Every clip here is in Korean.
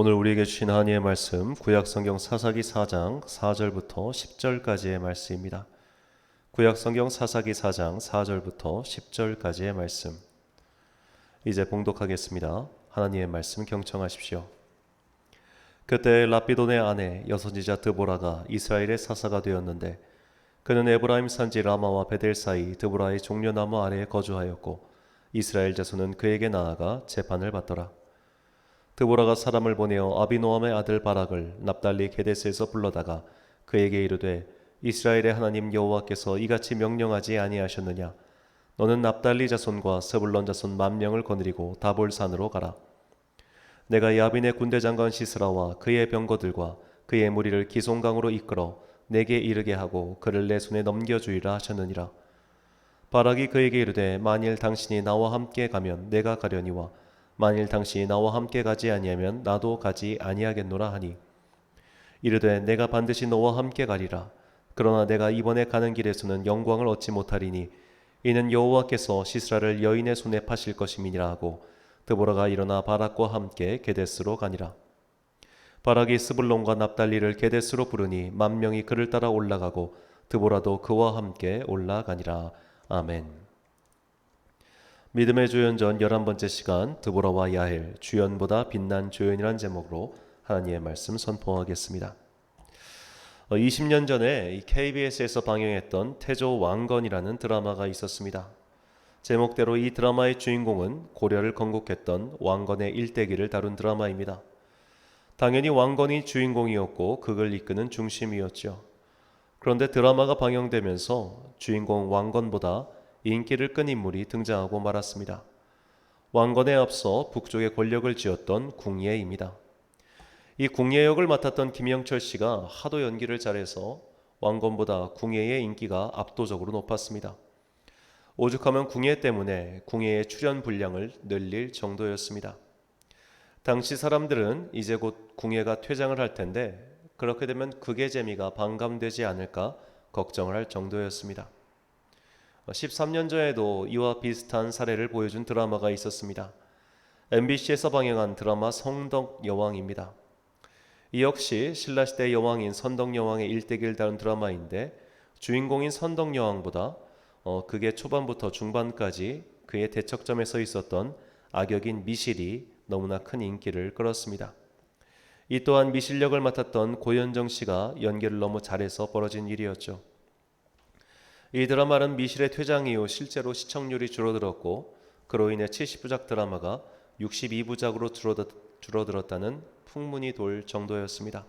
오늘 우리에게 주신 하나님의 말씀 구약성경 사사기 4장 4절부터 10절까지의 말씀입니다. 구약성경 사사기 4장 4절부터 10절까지의 말씀. 이제 봉독하겠습니다. 하나님의 말씀 경청하십시오. 그때 라피돈의 아내 여선지자 드보라가 이스라엘의 사사가 되었는데 그는 에브라임 산지 라마와 베델 사이 드보라의 종려나무 아래에 거주하였고 이스라엘 자손은 그에게 나아가 재판을 받더라. 드보라가 사람을 보내어 아비노함의 아들 바락을 납달리 게데스에서 불러다가 그에게 이르되 이스라엘의 하나님 여호와께서 이같이 명령하지 아니하셨느냐? 너는 납달리 자손과 스불론 자손 10,000명을 거느리고 다볼산으로 가라. 내가 야빈의 군대 장관 시스라와 그의 병거들과 그의 무리를 기송강으로 이끌어 내게 이르게 하고 그를 내 손에 넘겨주리라 하셨느니라. 바락이 그에게 이르되 만일 당신이 나와 함께 가면 내가 가려니와 만일 당신이 나와 함께 가지 아니하면 나도 가지 아니하겠노라 하니 이르되 내가 반드시 너와 함께 가리라. 그러나 내가 이번에 가는 길에서는 영광을 얻지 못하리니 이는 여호와께서 시스라를 여인의 손에 파실 것임이니라 하고 드보라가 일어나 바락과 함께 게데스로 가니라. 바락이 스불론과 납달리를 게데스로 부르니 10,000명이 그를 따라 올라가고 드보라도 그와 함께 올라가니라. 아멘. 믿음의 조연전 11번째 시간 드보라와 야헬 주연보다 빛난 조연이란 제목으로 하나님의 말씀 선포하겠습니다. 20년 전에 KBS에서 방영했던 태조 왕건이라는 드라마가 있었습니다. 제목대로 이 드라마의 주인공은 고려를 건국했던 왕건의 일대기를 다룬 드라마입니다. 당연히 왕건이 주인공이었고 그걸 이끄는 중심이었죠. 그런데 드라마가 방영되면서 주인공 왕건보다 인기를 끈 인물이 등장하고 말았습니다. 왕건에 앞서 북쪽에 권력을 쥐었던 궁예입니다. 이 궁예 역을 맡았던 김영철 씨가 하도 연기를 잘해서 왕건보다 궁예의 인기가 압도적으로 높았습니다. 오죽하면 궁예 때문에 궁예의 출연 분량을 늘릴 정도였습니다. 당시 사람들은 이제 곧 궁예가 퇴장을 할 텐데 그렇게 되면 극의 재미가 반감되지 않을까 걱정을 할 정도였습니다. 13년 전에도 이와 비슷한 사례를 보여준 드라마가 있었습니다. MBC에서 방영한 드라마 성덕여왕입니다. 이 역시 신라시대 여왕인 선덕여왕의 일대기를 다룬 드라마인데 주인공인 선덕여왕보다 극의 초반부터 중반까지 그의 대척점에 서 있었던 악역인 미실이 너무나 큰 인기를 끌었습니다. 이 또한 미실 역을 맡았던 고현정 씨가 연기를 너무 잘해서 벌어진 일이었죠. 이 드라마는 미실의 퇴장 이후 실제로 시청률이 줄어들었고 그로 인해 70부작 드라마가 62부작으로 줄어들었다는 풍문이 돌 정도였습니다.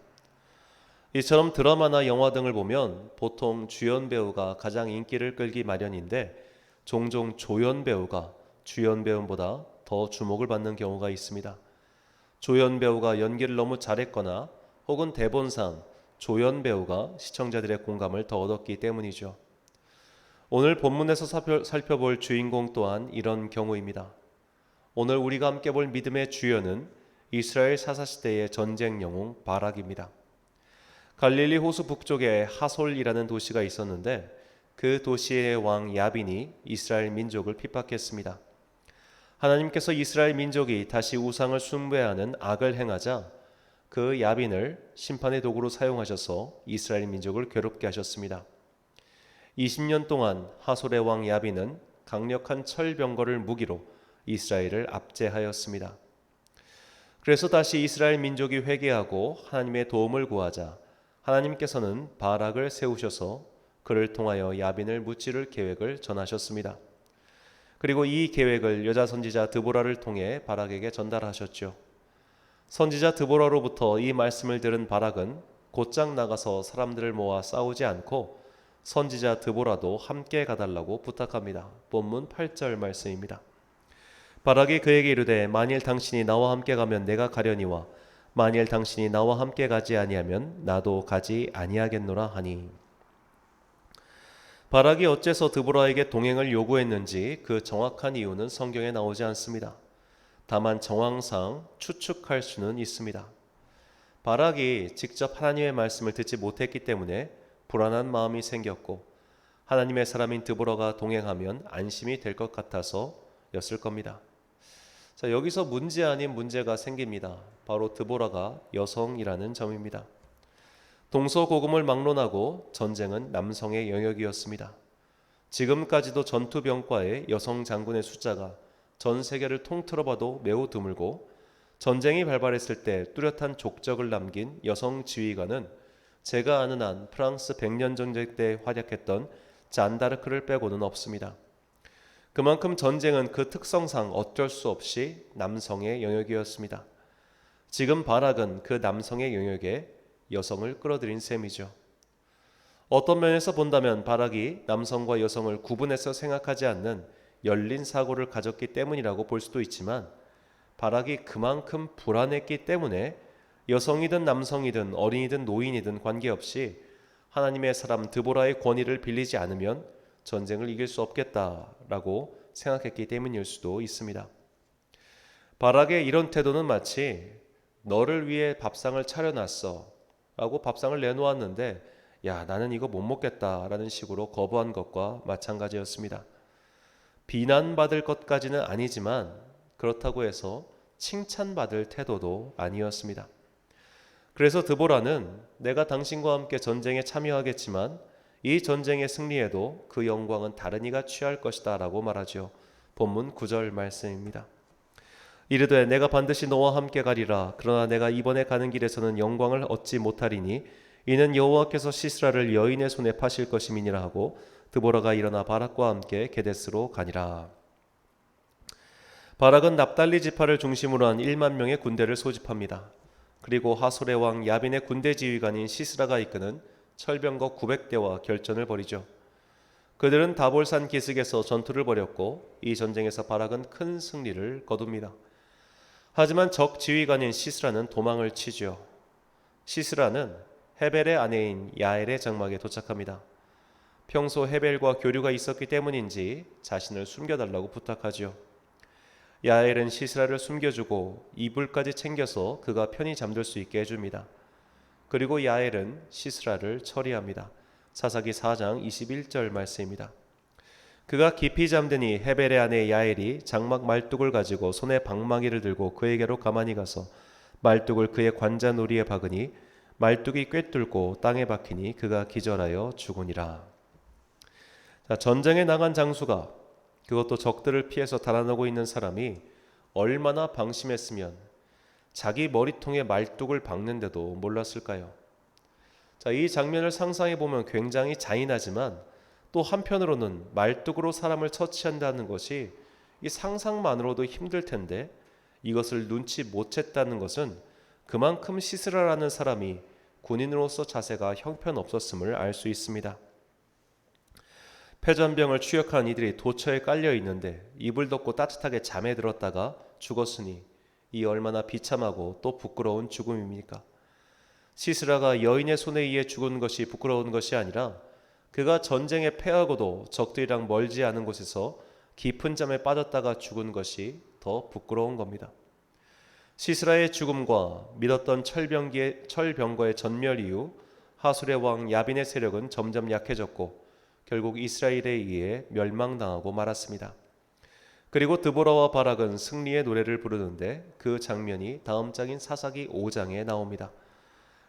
이처럼 드라마나 영화 등을 보면 보통 주연 배우가 가장 인기를 끌기 마련인데 종종 조연 배우가 주연 배우보다 더 주목을 받는 경우가 있습니다. 조연 배우가 연기를 너무 잘했거나 혹은 대본상 조연 배우가 시청자들의 공감을 더 얻었기 때문이죠. 오늘 본문에서 살펴볼 주인공 또한 이런 경우입니다. 오늘 우리가 함께 볼 믿음의 주연은 이스라엘 사사시대의 전쟁 영웅 바락입니다. 갈릴리 호수 북쪽에 하솔이라는 도시가 있었는데 그 도시의 왕 야빈이 이스라엘 민족을 핍박했습니다. 하나님께서 이스라엘 민족이 다시 우상을 숭배하는 악을 행하자 그 야빈을 심판의 도구로 사용하셔서 이스라엘 민족을 괴롭게 하셨습니다. 20년 동안 하솔의 왕 야빈은 강력한 철병거를 무기로 이스라엘을 압제하였습니다. 그래서 다시 이스라엘 민족이 회개하고 하나님의 도움을 구하자 하나님께서는 바락을 세우셔서 그를 통하여 야빈을 무찌를 계획을 전하셨습니다. 그리고 이 계획을 여자 선지자 드보라를 통해 바락에게 전달하셨죠. 선지자 드보라로부터 이 말씀을 들은 바락은 곧장 나가서 사람들을 모아 싸우지 않고 선지자 드보라도 함께 가달라고 부탁합니다. 본문 8절 말씀입니다. 바락이 그에게 이르되 만일 당신이 나와 함께 가면 내가 가려니와 만일 당신이 나와 함께 가지 아니하면 나도 가지 아니하겠노라 하니. 바락이 어째서 드보라에게 동행을 요구했는지 그 정확한 이유는 성경에 나오지 않습니다. 다만 정황상 추측할 수는 있습니다. 바락이 직접 하나님의 말씀을 듣지 못했기 때문에 불안한 마음이 생겼고 하나님의 사람인 드보라가 동행하면 안심이 될 것 같아서였을 겁니다. 자, 여기서 문제 아닌 문제가 생깁니다. 바로 드보라가 여성이라는 점입니다. 동서고금을 막론하고 전쟁은 남성의 영역이었습니다. 지금까지도 전투병과의 여성 장군의 숫자가 전 세계를 통틀어 봐도 매우 드물고, 전쟁이 발발했을 때 뚜렷한 족적을 남긴 여성 지휘관은 제가 아는 한 프랑스 100년 전쟁 때 활약했던 잔다르크를 빼고는 없습니다. 그만큼 전쟁은 그 특성상 어쩔 수 없이 남성의 영역이었습니다. 지금 바락은 그 남성의 영역에 여성을 끌어들인 셈이죠. 어떤 면에서 본다면 바락이 남성과 여성을 구분해서 생각하지 않는 열린 사고를 가졌기 때문이라고 볼 수도 있지만, 바락이 그만큼 불안했기 때문에 여성이든 남성이든 어린이든 노인이든 관계없이 하나님의 사람 드보라의 권위를 빌리지 않으면 전쟁을 이길 수 없겠다라고 생각했기 때문일 수도 있습니다. 바락의 이런 태도는 마치 너를 위해 밥상을 차려놨어 라고 밥상을 내놓았는데, 야, 나는 이거 못 먹겠다라는 식으로 거부한 것과 마찬가지였습니다. 비난받을 것까지는 아니지만 그렇다고 해서 칭찬받을 태도도 아니었습니다. 그래서 드보라는 내가 당신과 함께 전쟁에 참여하겠지만 이 전쟁의 승리에도 그 영광은 다른 이가 취할 것이다 라고 말하죠. 본문 9절 말씀입니다. 이르되 내가 반드시 너와 함께 가리라. 그러나 내가 이번에 가는 길에서는 영광을 얻지 못하리니 이는 여호와께서 시스라를 여인의 손에 파실 것임이니라 하고 드보라가 일어나 바락과 함께 게데스로 가니라. 바락은 납달리 지파를 중심으로 한 1만 명의 군대를 소집합니다. 그리고 하솔의 왕 야빈의 군대 지휘관인 시스라가 이끄는 철병거 900대와 결전을 벌이죠. 그들은 다볼산 기슭에서 전투를 벌였고 이 전쟁에서 바락은 큰 승리를 거둡니다. 하지만 적 지휘관인 시스라는 도망을 치죠. 시스라는 헤벨의 아내인 야엘의 장막에 도착합니다. 평소 헤벨과 교류가 있었기 때문인지 자신을 숨겨달라고 부탁하죠. 야엘은 시스라를 숨겨주고 이불까지 챙겨서 그가 편히 잠들 수 있게 해줍니다. 그리고 야엘은 시스라를 처리합니다. 사사기 4장 21절 말씀입니다. 그가 깊이 잠드니 헤벨의 아내 야엘이 장막 말뚝을 가지고 손에 방망이를 들고 그에게로 가만히 가서 말뚝을 그의 관자놀이에 박으니 말뚝이 꿰뚫고 땅에 박히니 그가 기절하여 죽으니라. 자, 전쟁에 나간 장수가, 그것도 적들을 피해서 달아나고 있는 사람이 얼마나 방심했으면 자기 머리통에 말뚝을 박는데도 몰랐을까요? 자, 이 장면을 상상해 보면 굉장히 잔인하지만 또 한편으로는 말뚝으로 사람을 처치한다는 것이 이 상상만으로도 힘들 텐데, 이것을 눈치 못 챘다는 것은 그만큼 시스라라는 사람이 군인으로서 자세가 형편없었음을 알 수 있습니다. 패전병을 추격한 이들이 도처에 깔려 있는데 이불 덮고 따뜻하게 잠에 들었다가 죽었으니 이 얼마나 비참하고 또 부끄러운 죽음입니까? 시스라가 여인의 손에 의해 죽은 것이 부끄러운 것이 아니라 그가 전쟁에 패하고도 적들이랑 멀지 않은 곳에서 깊은 잠에 빠졌다가 죽은 것이 더 부끄러운 겁니다. 시스라의 죽음과 믿었던 철병거의 전멸 이후 하술의 왕 야빈의 세력은 점점 약해졌고 결국 이스라엘에 의해 멸망당하고 말았습니다. 그리고 드보라와 바락은 승리의 노래를 부르는데 그 장면이 다음 장인 사사기 5장에 나옵니다.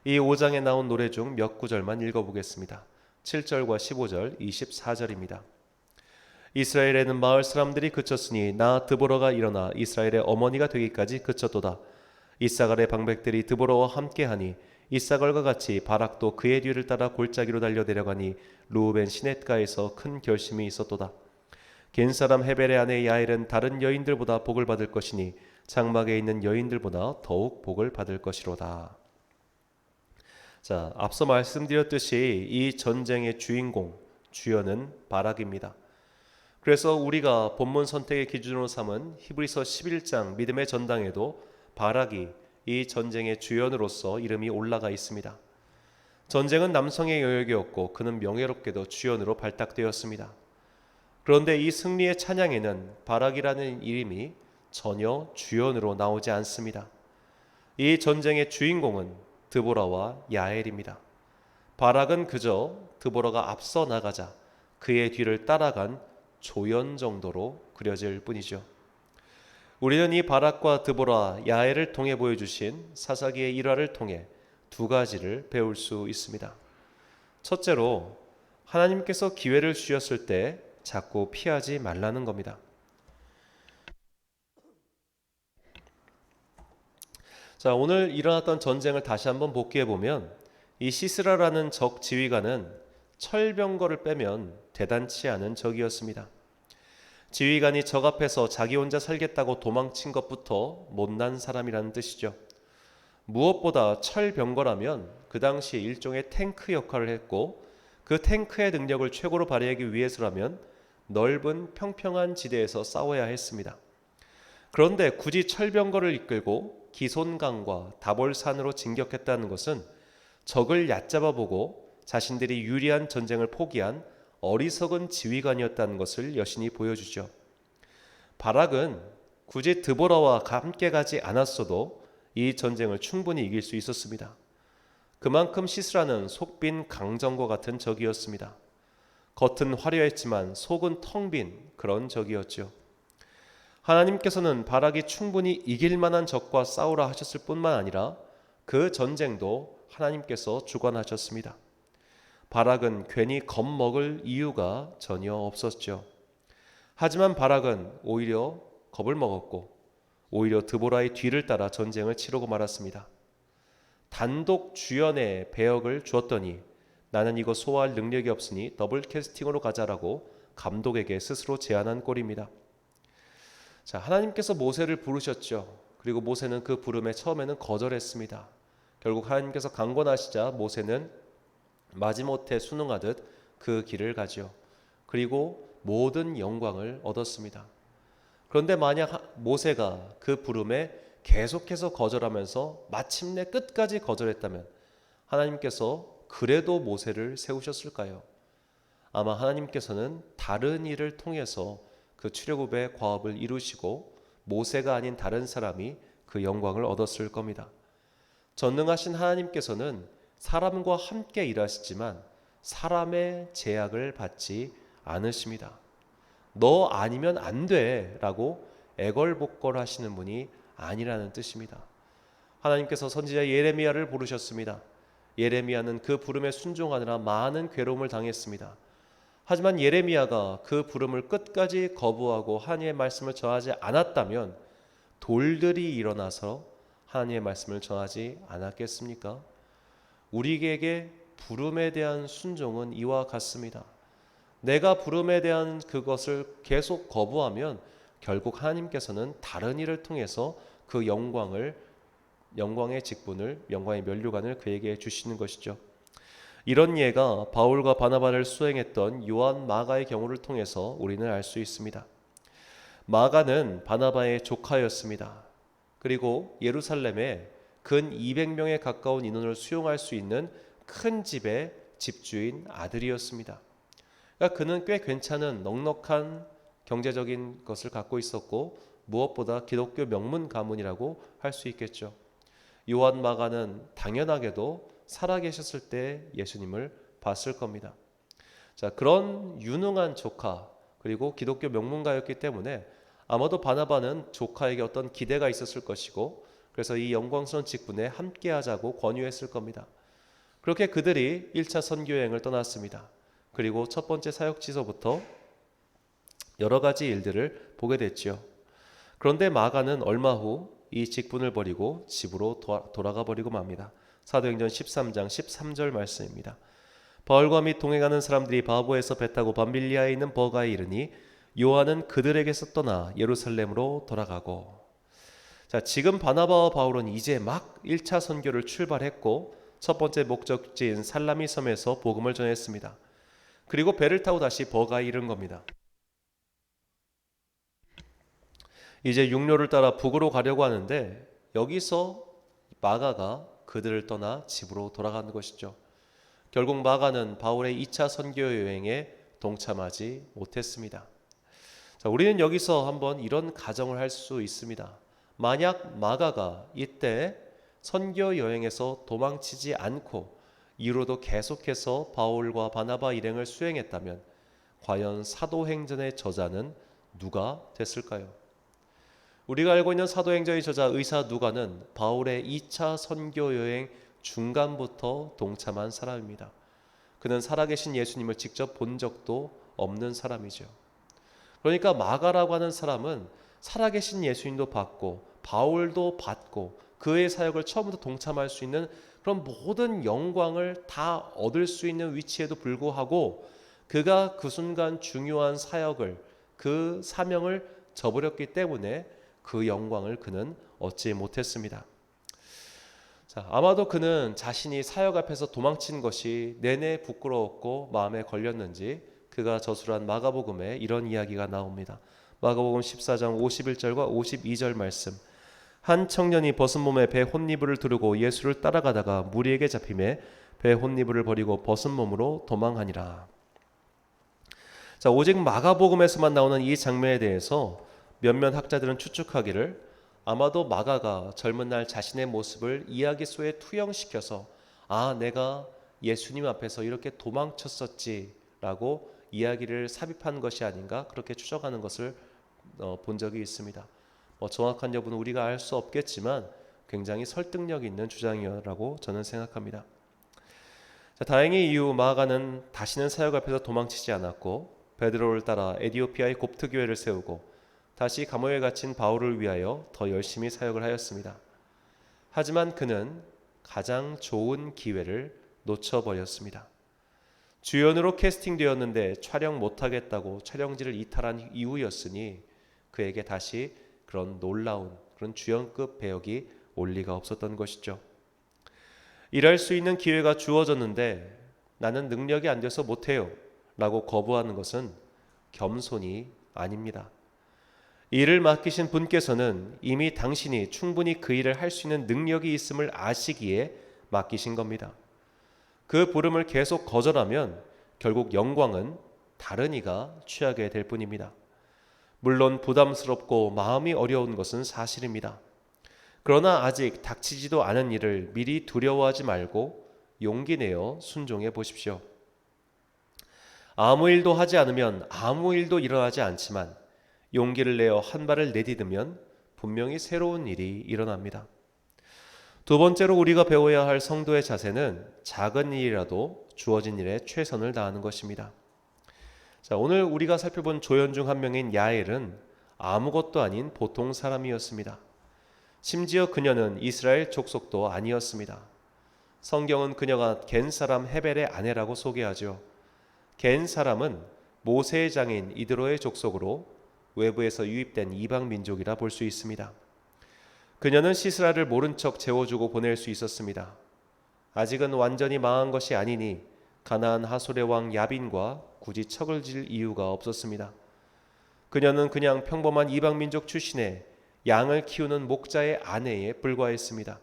이 5장에 나온 노래 중 몇 구절만 읽어보겠습니다. 7절과 15절, 24절입니다. 이스라엘에는 마을 사람들이 그쳤으니 나 드보라가 일어나 이스라엘의 어머니가 되기까지 그쳤도다. 이사갈의 방백들이 드보라와 함께하니 이사갈과 같이 바락도 그의 뒤를 따라 골짜기로 달려 내려가니 루벤 시냇가에서 큰 결심이 있었도다. 겐 사람 헤벨의 아내 야엘은 다른 여인들보다 복을 받을 것이니 장막에 있는 여인들보다 더욱 복을 받을 것이로다. 자, 앞서 말씀드렸듯이 이 전쟁의 주인공, 주연은 바락입니다. 그래서 우리가 본문 선택의 기준으로 삼은 히브리서 11장 믿음의 전당에도 바락이 이 전쟁의 주연으로서 이름이 올라가 있습니다. 전쟁은 남성의 영역이었고 그는 명예롭게도 주연으로 발탁되었습니다. 그런데 이 승리의 찬양에는 바락이라는 이름이 전혀 주연으로 나오지 않습니다. 이 전쟁의 주인공은 드보라와 야엘입니다. 바락은 그저 드보라가 앞서 나가자 그의 뒤를 따라간 조연 정도로 그려질 뿐이죠. 우리는 이 바락과 드보라, 야엘을 통해 보여주신 사사기의 일화를 통해 두 가지를 배울 수 있습니다. 첫째로, 하나님께서 기회를 주셨을 때 자꾸 피하지 말라는 겁니다. 자, 오늘 일어났던 전쟁을 다시 한번 복기해 보면 이 시스라라는 적 지휘관은 철병거를 빼면 대단치 않은 적이었습니다. 지휘관이 적 앞에서 자기 혼자 살겠다고 도망친 것부터 못난 사람이라는 뜻이죠. 무엇보다 철병거라면 그 당시 일종의 탱크 역할을 했고, 그 탱크의 능력을 최고로 발휘하기 위해서라면 넓은 평평한 지대에서 싸워야 했습니다. 그런데 굳이 철병거를 이끌고 기손강과 다볼산으로 진격했다는 것은 적을 얕잡아 보고 자신들이 유리한 전쟁을 포기한 어리석은 지휘관이었다는 것을 여신이 보여주죠. 바락은 굳이 드보라와 함께 가지 않았어도 이 전쟁을 충분히 이길 수 있었습니다. 그만큼 시스라는 속빈 강정과 같은 적이었습니다. 겉은 화려했지만 속은 텅 빈 그런 적이었죠. 하나님께서는 바락이 충분히 이길 만한 적과 싸우라 하셨을 뿐만 아니라 그 전쟁도 하나님께서 주관하셨습니다. 바락은 괜히 겁먹을 이유가 전혀 없었죠. 하지만 바락은 오히려 겁을 먹었고 오히려 드보라의 뒤를 따라 전쟁을 치르고 말았습니다. 단독 주연의 배역을 주었더니 나는 이거 소화할 능력이 없으니 더블 캐스팅으로 가자라고 감독에게 스스로 제안한 꼴입니다. 자, 하나님께서 모세를 부르셨죠. 그리고 모세는 그 부름에 처음에는 거절했습니다. 결국 하나님께서 강권하시자 모세는 마지못해 순응하듯 그 길을 가죠. 그리고 모든 영광을 얻었습니다. 그런데 만약 모세가 그 부름에 계속해서 거절하면서 마침내 끝까지 거절했다면 하나님께서 그래도 모세를 세우셨을까요? 아마 하나님께서는 다른 일을 통해서 그 출애굽의 과업을 이루시고 모세가 아닌 다른 사람이 그 영광을 얻었을 겁니다. 전능하신 하나님께서는 사람과 함께 일하시지만 사람의 제약을 받지 않으십니다. 너 아니면 안 돼 라고 애걸복걸하시는 분이 아니라는 뜻입니다. 하나님께서 선지자 예레미야를 부르셨습니다. 예레미야는 그 부름에 순종하느라 많은 괴로움을 당했습니다. 하지만 예레미야가 그 부름을 끝까지 거부하고 하나님의 말씀을 전하지 않았다면 돌들이 일어나서 하나님의 말씀을 전하지 않았겠습니까? 우리에게 부름에 대한 순종은 이와 같습니다. 내가 부름에 대한 그것을 계속 거부하면 결국 하나님께서는 다른 일을 통해서 그 영광의 직분을, 영광의 면류관을 그에게 주시는 것이죠. 이런 예가 바울과 바나바를 수행했던 요한 마가의 경우를 통해서 우리는 알 수 있습니다. 마가는 바나바의 조카였습니다. 그리고 예루살렘에 근 200명에 가까운 인원을 수용할 수 있는 큰 집의 집주인 아들이었습니다. 그러니까 그는 꽤 괜찮은 넉넉한 경제적인 것을 갖고 있었고 무엇보다 기독교 명문 가문이라고 할 수 있겠죠. 요한 마가는 당연하게도 살아계셨을 때 예수님을 봤을 겁니다. 자, 그런 유능한 조카 그리고 기독교 명문가였기 때문에 아마도 바나바는 조카에게 어떤 기대가 있었을 것이고 그래서 이 영광스러운 직분에 함께하자고 권유했을 겁니다. 그렇게 그들이 1차 선교여행을 떠났습니다. 그리고 첫 번째 사역지서부터 여러 가지 일들을 보게 됐죠. 그런데 마가는 얼마 후 이 직분을 버리고 집으로 돌아가 버리고 맙니다. 사도행전 13장 13절 말씀입니다. 바울과 및 동행하는 사람들이 바보에서 배 타고 밤빌리아에 있는 버가에 이르니 요한은 그들에게서 떠나 예루살렘으로 돌아가고. 자, 지금 바나바와 바울은 이제 막 1차 선교를 출발했고 첫 번째 목적지인 살라미 섬에서 복음을 전했습니다. 그리고 배를 타고 다시 버가에 이른 겁니다. 이제 육로를 따라 북으로 가려고 하는데 여기서 마가가 그들을 떠나 집으로 돌아가는 것이죠. 결국 마가는 바울의 2차 선교 여행에 동참하지 못했습니다. 자, 우리는 여기서 한번 이런 가정을 할 수 있습니다. 만약 마가가 이때 선교 여행에서 도망치지 않고 이후로도 계속해서 바울과 바나바 일행을 수행했다면 과연 사도행전의 저자는 누가 됐을까요? 우리가 알고 있는 사도행전의 저자 의사 누가는 바울의 2차 선교 여행 중간부터 동참한 사람입니다. 그는 살아계신 예수님을 직접 본 적도 없는 사람이죠. 그러니까 마가라고 하는 사람은 살아계신 예수님도 봤고 바울도 봤고 그의 사역을 처음부터 동참할 수 있는 그런 모든 영광을 다 얻을 수 있는 위치에도 불구하고 그가 그 순간 중요한 사역을, 그 사명을 저버렸기 때문에 그 영광을 그는 얻지 못했습니다. 자, 아마도 그는 자신이 사역 앞에서 도망친 것이 내내 부끄러웠고 마음에 걸렸는지 그가 저술한 마가복음에 이런 이야기가 나옵니다. 마가복음 14장 51절과 52절 말씀. 한 청년이 벗은 몸에 배 혼니부를 두르고 예수를 따라가다가 무리에게 잡히매 배 혼니부를 버리고 벗은 몸으로 도망하니라. 자, 오직 마가복음에서만 나오는 이 장면에 대해서 몇몇 학자들은 추측하기를 아마도 마가가 젊은 날 자신의 모습을 이야기 속에 투영시켜서 내가 예수님 앞에서 이렇게 도망쳤었지라고 이야기를 삽입한 것이 아닌가 그렇게 추정하는 것을 본 적이 있습니다. 정확한 여부는 우리가 알 수 없겠지만 굉장히 설득력 있는 주장이라고 저는 생각합니다. 자, 다행히 이후 마가는 다시는 사역 앞에서 도망치지 않았고 베드로를 따라 에디오피아의 곱트 교회를 세우고 다시 감옥에 갇힌 바울을 위하여 더 열심히 사역을 하였습니다. 하지만 그는 가장 좋은 기회를 놓쳐버렸습니다. 주연으로 캐스팅되었는데 촬영 못하겠다고 촬영지를 이탈한 이후였으니 그에게 다시 그런 놀라운 그런 주연급 배역이 올 리가 없었던 것이죠. 일할 수 있는 기회가 주어졌는데 나는 능력이 안 돼서 못해요 라고 거부하는 것은 겸손이 아닙니다. 일을 맡기신 분께서는 이미 당신이 충분히 그 일을 할 수 있는 능력이 있음을 아시기에 맡기신 겁니다. 그 부름을 계속 거절하면 결국 영광은 다른 이가 취하게 될 뿐입니다. 물론 부담스럽고 마음이 어려운 것은 사실입니다. 그러나 아직 닥치지도 않은 일을 미리 두려워하지 말고 용기 내어 순종해 보십시오. 아무 일도 하지 않으면 아무 일도 일어나지 않지만 용기를 내어 한 발을 내디디면 분명히 새로운 일이 일어납니다. 두 번째로 우리가 배워야 할 성도의 자세는 작은 일이라도 주어진 일에 최선을 다하는 것입니다. 자, 오늘 우리가 살펴본 조연 중 한 명인 야엘은 아무것도 아닌 보통 사람이었습니다. 심지어 그녀는 이스라엘 족속도 아니었습니다. 성경은 그녀가 겐 사람 헤벨의 아내라고 소개하죠. 겐 사람은 모세의 장인 이드로의 족속으로 외부에서 유입된 이방 민족이라 볼 수 있습니다. 그녀는 시스라를 모른 척 재워주고 보낼 수 있었습니다. 아직은 완전히 망한 것이 아니니 가나안 하솔의 왕 야빈과 굳이 척을 질 이유가 없었습니다. 그녀는 그냥 평범한 이방 민족 출신의 양을 키우는 목자의 아내에 불과했습니다.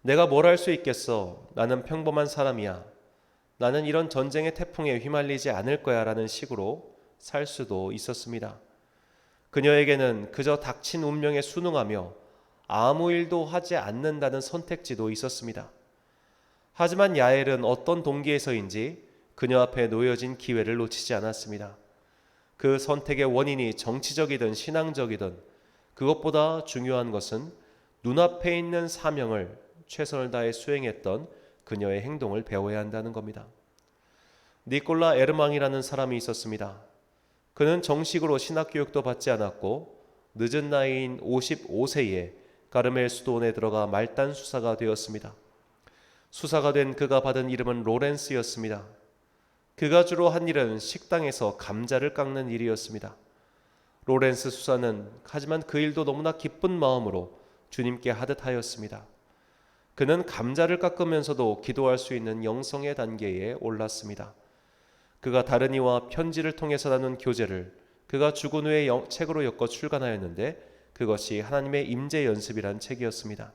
내가 뭘 할 수 있겠어? 나는 평범한 사람이야. 나는 이런 전쟁의 태풍에 휘말리지 않을 거야 라는 식으로 살 수도 있었습니다. 그녀에게는 그저 닥친 운명에 순응하며 아무 일도 하지 않는다는 선택지도 있었습니다. 하지만 야엘은 어떤 동기에서인지 그녀 앞에 놓여진 기회를 놓치지 않았습니다. 그 선택의 원인이 정치적이든 신앙적이든 그것보다 중요한 것은 눈앞에 있는 사명을 최선을 다해 수행했던 그녀의 행동을 배워야 한다는 겁니다. 니콜라 에르망이라는 사람이 있었습니다. 그는 정식으로 신학교육도 받지 않았고 늦은 나이인 55세에 가르멜 수도원에 들어가 말단 수사가 되었습니다. 수사가 된 그가 받은 이름은 로렌스였습니다. 그가 주로 한 일은 식당에서 감자를 깎는 일이었습니다. 로렌스 수사는 하지만 그 일도 너무나 기쁜 마음으로 주님께 하듯 하였습니다. 그는 감자를 깎으면서도 기도할 수 있는 영성의 단계에 올랐습니다. 그가 다른 이와 편지를 통해서 나눈 교제를 그가 죽은 후에 책으로 엮어 출간하였는데 그것이 하나님의 임재 연습이란 책이었습니다.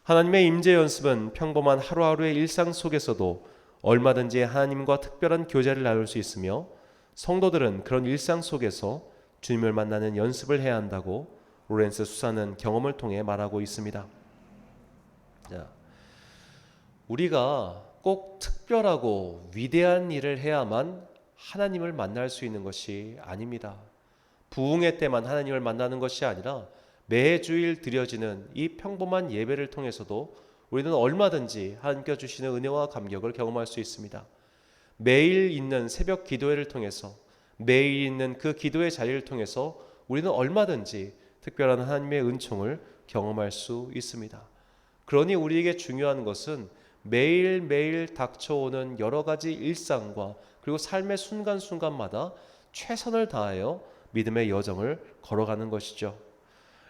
하나님의 임재 연습은 평범한 하루하루의 일상 속에서도 얼마든지 하나님과 특별한 교제를 나눌 수 있으며 성도들은 그런 일상 속에서 주님을 만나는 연습을 해야 한다고 로렌스 수사는 경험을 통해 말하고 있습니다. 자, 우리가 꼭 특별하고 위대한 일을 해야만 하나님을 만날 수 있는 것이 아닙니다. 부흥회 때만 하나님을 만나는 것이 아니라 매주일 드려지는 이 평범한 예배를 통해서도 우리는 얼마든지 하나님께서 주시는 은혜와 감격을 경험할 수 있습니다. 매일 있는 새벽 기도회를 통해서, 매일 있는 그 기도의 자리를 통해서 우리는 얼마든지 특별한 하나님의 은총을 경험할 수 있습니다. 그러니 우리에게 중요한 것은 매일매일 닥쳐오는 여러 가지 일상과 그리고 삶의 순간순간마다 최선을 다하여 믿음의 여정을 걸어가는 것이죠.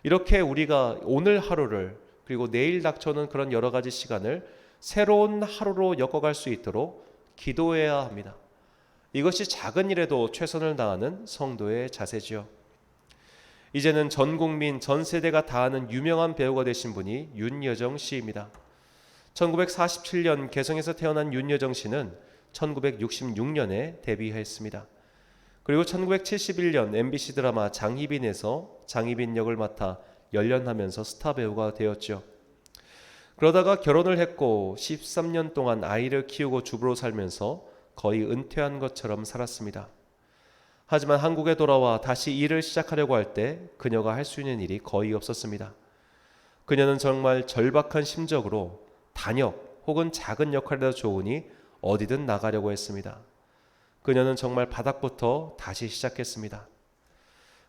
이렇게 우리가 오늘 하루를 그리고 내일 닥쳐오는 그런 여러 가지 시간을 새로운 하루로 엮어갈 수 있도록 기도해야 합니다. 이것이 작은 일에도 최선을 다하는 성도의 자세지요. 이제는 전 국민, 전 세대가 다 아는 유명한 배우가 되신 분이 윤여정 씨입니다. 1947년 개성에서 태어난 윤여정 씨는 1966년에 데뷔했습니다. 그리고 1971년 MBC 드라마 장희빈에서 장희빈 역을 맡아 열연하면서 스타 배우가 되었죠. 그러다가 결혼을 했고 13년 동안 아이를 키우고 주부로 살면서 거의 은퇴한 것처럼 살았습니다. 하지만 한국에 돌아와 다시 일을 시작하려고 할 때 그녀가 할 수 있는 일이 거의 없었습니다. 그녀는 정말 절박한 심적으로 단역 혹은 작은 역할이라도 좋으니 어디든 나가려고 했습니다. 그녀는 정말 바닥부터 다시 시작했습니다.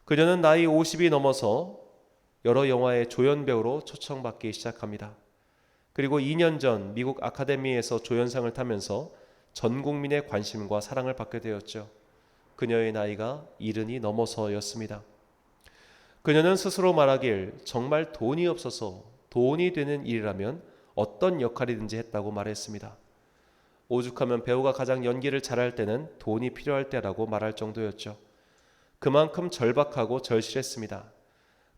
그녀는 나이 50이 넘어서 여러 영화의 조연 배우로 초청받기 시작합니다. 그리고 2년 전 미국 아카데미에서 조연상을 타면서 전 국민의 관심과 사랑을 받게 되었죠. 그녀의 나이가 70이 넘어서였습니다. 그녀는 스스로 말하길 정말 돈이 없어서 돈이 되는 일이라면 어떤 역할이든지 했다고 말했습니다. 오죽하면 배우가 가장 연기를 잘할 때는 돈이 필요할 때라고 말할 정도였죠. 그만큼 절박하고 절실했습니다.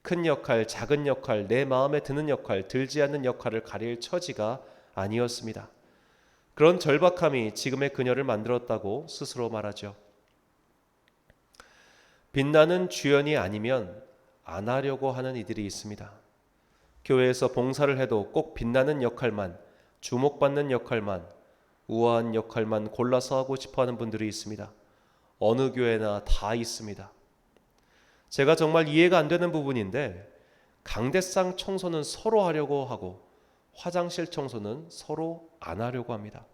큰 역할, 작은 역할, 내 마음에 드는 역할, 들지 않는 역할을 가릴 처지가 아니었습니다. 그런 절박함이 지금의 그녀를 만들었다고 스스로 말하죠. 빛나는 주연이 아니면 안 하려고 하는 이들이 있습니다. 교회에서 봉사를 해도 꼭 빛나는 역할만, 주목받는 역할만, 우아한 역할만 골라서 하고 싶어하는 분들이 있습니다. 어느 교회나 다 있습니다. 제가 정말 이해가 안 되는 부분인데 강대상 청소는 서로 하려고 하고 화장실 청소는 서로 안 하려고 합니다.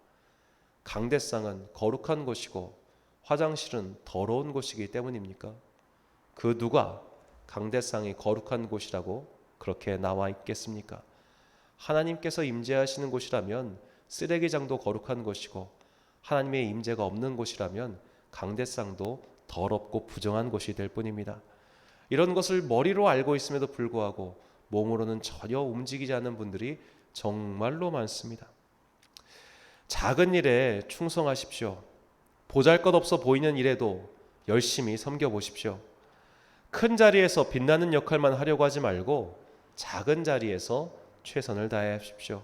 강대상은 거룩한 곳이고 화장실은 더러운 곳이기 때문입니까? 그 누가 강대상이 거룩한 곳이라고 그렇게 나와 있겠습니까? 하나님께서 임재하시는 곳이라면 쓰레기장도 거룩한 곳이고 하나님의 임재가 없는 곳이라면 강대상도 더럽고 부정한 곳이 될 뿐입니다. 이런 것을 머리로 알고 있음에도 불구하고 몸으로는 전혀 움직이지 않는 분들이 정말로 많습니다. 작은 일에 충성하십시오. 보잘것없어 보이는 일에도 열심히 섬겨보십시오. 큰 자리에서 빛나는 역할만 하려고 하지 말고 작은 자리에서 최선을 다하십시오.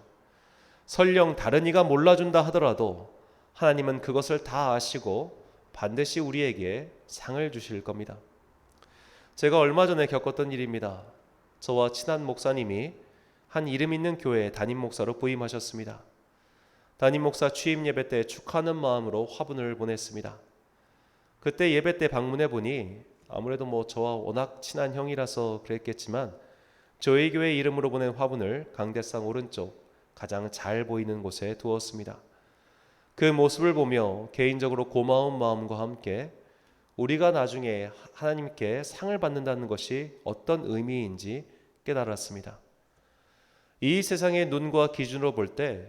설령 다른 이가 몰라준다 하더라도 하나님은 그것을 다 아시고 반드시 우리에게 상을 주실 겁니다. 제가 얼마 전에 겪었던 일입니다. 저와 친한 목사님이 한 이름 있는 교회에 담임 목사로 부임하셨습니다. 담임 목사 취임 예배 때 축하하는 마음으로 화분을 보냈습니다. 그때 예배 때 방문해 보니 아무래도 저와 워낙 친한 형이라서 그랬겠지만 저희 교회 이름으로 보낸 화분을 강대상 오른쪽 가장 잘 보이는 곳에 두었습니다. 그 모습을 보며 개인적으로 고마운 마음과 함께 우리가 나중에 하나님께 상을 받는다는 것이 어떤 의미인지 깨달았습니다. 이 세상의 눈과 기준으로 볼 때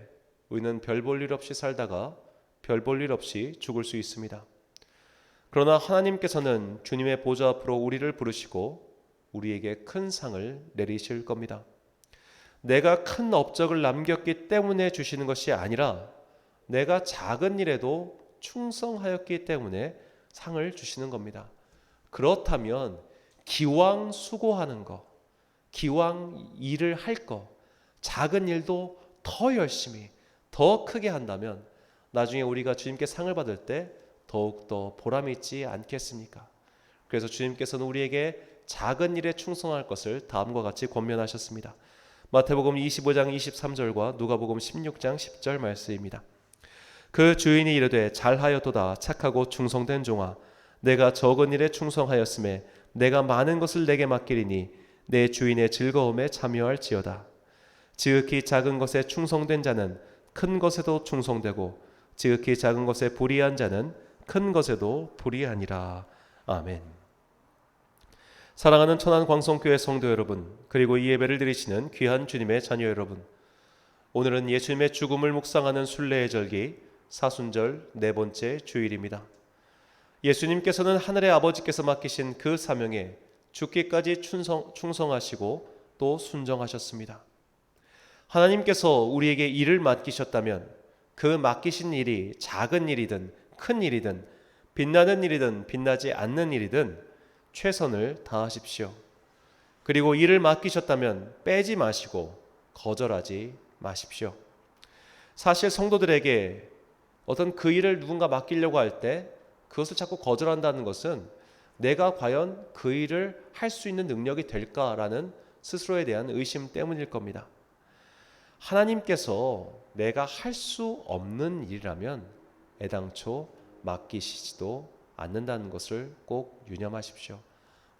우리는 별 볼 일 없이 살다가 별 볼 일 없이 죽을 수 있습니다. 그러나 하나님께서는 주님의 보좌 앞으로 우리를 부르시고 우리에게 큰 상을 내리실 겁니다. 내가 큰 업적을 남겼기 때문에 주시는 것이 아니라 내가 작은 일에도 충성하였기 때문에 상을 주시는 겁니다. 그렇다면 기왕 수고하는 거, 기왕 일을 할 거, 작은 일도 더 열심히, 더 크게 한다면 나중에 우리가 주님께 상을 받을 때 더욱더 보람이 있지 않겠습니까? 그래서 주님께서는 우리에게 작은 일에 충성할 것을 다음과 같이 권면하셨습니다. 마태복음 25장 23절과 누가복음 16장 10절 말씀입니다. 그 주인이 이르되 잘하였도다 착하고 충성된 종아 내가 적은 일에 충성하였음에 내가 많은 것을 내게 맡기리니 내 주인의 즐거움에 참여할지어다. 지극히 작은 것에 충성된 자는 큰 것에도 충성되고 지극히 작은 것에 불의한 자는 큰 것에도 불의하니라. 아멘. 사랑하는 천안광성교회 성도 여러분, 그리고 이 예배를 드리시는 귀한 주님의 자녀 여러분, 오늘은 예수님의 죽음을 묵상하는 순례의 절기 사순절 네 번째 주일입니다. 예수님께서는 하늘의 아버지께서 맡기신 그 사명에 죽기까지 충성하시고 또 순종하셨습니다. 하나님께서 우리에게 일을 맡기셨다면 그 맡기신 일이 작은 일이든 큰 일이든 빛나는 일이든 빛나지 않는 일이든 최선을 다하십시오. 그리고 일을 맡기셨다면 빼지 마시고 거절하지 마십시오. 사실 성도들에게 어떤 그 일을 누군가 맡기려고 할 때 그것을 자꾸 거절한다는 것은 내가 과연 그 일을 할 수 있는 능력이 될까라는 스스로에 대한 의심 때문일 겁니다. 하나님께서 내가 할 수 없는 일이라면 애당초 맡기시지도 않는다는 것을 꼭 유념하십시오.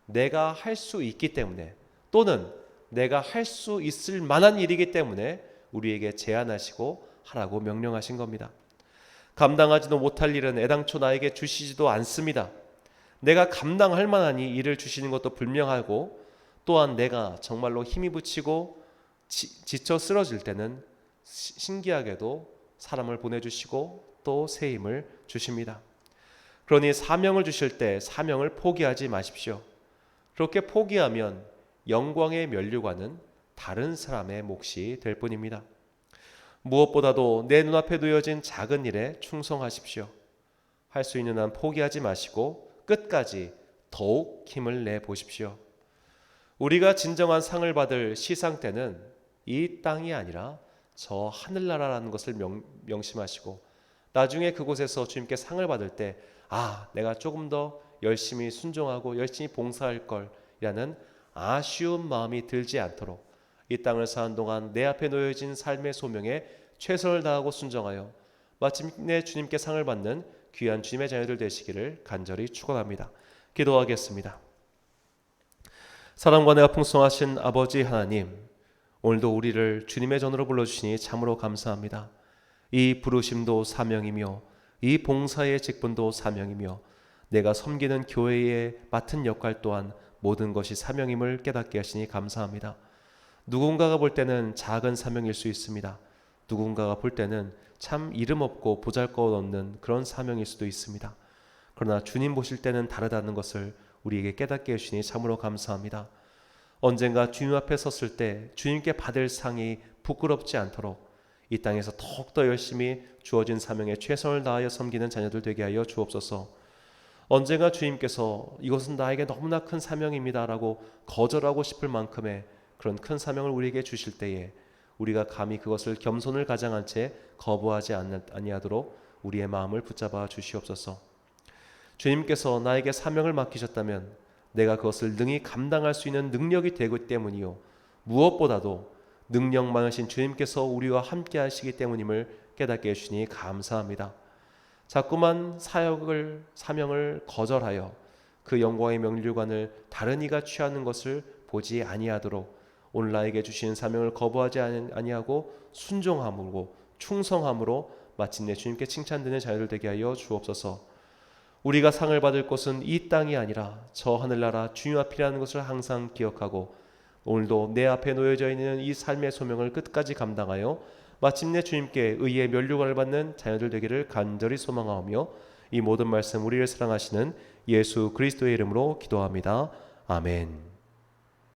내가 할 수 있기 때문에 또는 내가 할 수 있을 만한 일이기 때문에 우리에게 제안하시고 하라고 명령하신 겁니다. 감당하지도 못할 일은 애당초 나에게 주시지도 않습니다. 내가 감당할 만한 이 일을 주시는 것도 분명하고 또한 내가 정말로 힘이 붙이고 지쳐 쓰러질 때는 신기하게도 사람을 보내주시고 또 새 힘을 주십니다. 그러니 사명을 주실 때 사명을 포기하지 마십시오. 그렇게 포기하면 영광의 면류관은 다른 사람의 몫이 될 뿐입니다. 무엇보다도 내 눈앞에 놓여진 작은 일에 충성하십시오. 할 수 있는 한 포기하지 마시고 끝까지 더욱 힘을 내보십시오. 우리가 진정한 상을 받을 시상 때는 이 땅이 아니라 저 하늘나라라는 것을 명심하시고 나중에 그곳에서 주님께 상을 받을 때 내가 조금 더 열심히 순종하고 열심히 봉사할 걸이라는 아쉬운 마음이 들지 않도록 이 땅을 사는 동안 내 앞에 놓여진 삶의 소명에 최선을 다하고 순종하여 마침내 주님께 상을 받는 귀한 주님의 자녀들 되시기를 간절히 축원합니다. 기도하겠습니다. 사랑과 은혜가 풍성하신 아버지 하나님, 오늘도 우리를 주님의 전으로 불러주시니 참으로 감사합니다. 이 부르심도 사명이며 이 봉사의 직분도 사명이며 내가 섬기는 교회에 맡은 역할 또한 모든 것이 사명임을 깨닫게 하시니 감사합니다. 누군가가 볼 때는 작은 사명일 수 있습니다. 누군가가 볼 때는 참 이름 없고 보잘것없는 그런 사명일 수도 있습니다. 그러나 주님 보실 때는 다르다는 것을 우리에게 깨닫게 해주시니 참으로 감사합니다. 언젠가 주님 앞에 섰을 때 주님께 받을 상이 부끄럽지 않도록 이 땅에서 더욱더 열심히 주어진 사명에 최선을 다하여 섬기는 자녀들 되게 하여 주옵소서. 언젠가 주님께서 이것은 나에게 너무나 큰 사명입니다 라고 거절하고 싶을 만큼의 그런 큰 사명을 우리에게 주실 때에 우리가 감히 그것을 겸손을 가장한 채 거부하지 아니하도록 우리의 마음을 붙잡아 주시옵소서. 주님께서 나에게 사명을 맡기셨다면 내가 그것을 능히 감당할 수 있는 능력이 되기 때문이요, 무엇보다도 능력 많으신 주님께서 우리와 함께 하시기 때문임을 깨닫게 해주시니 감사합니다. 자꾸만 사명을 거절하여 그 영광의 면류관을 다른 이가 취하는 것을 보지 아니하도록 오늘 나에게 주신 사명을 거부하지 아니하고 순종함으로 충성함으로 마침내 주님께 칭찬되는 자녀들 되게 하여 주옵소서. 우리가 상을 받을 곳은 이 땅이 아니라 저 하늘나라 주님 앞이라는 것을 항상 기억하고 오늘도 내 앞에 놓여져 있는 이 삶의 소명을 끝까지 감당하여 마침내 주님께 의의 면류관을 받는 자녀들 되기를 간절히 소망하오며 이 모든 말씀 우리를 사랑하시는 예수 그리스도의 이름으로 기도합니다. 아멘.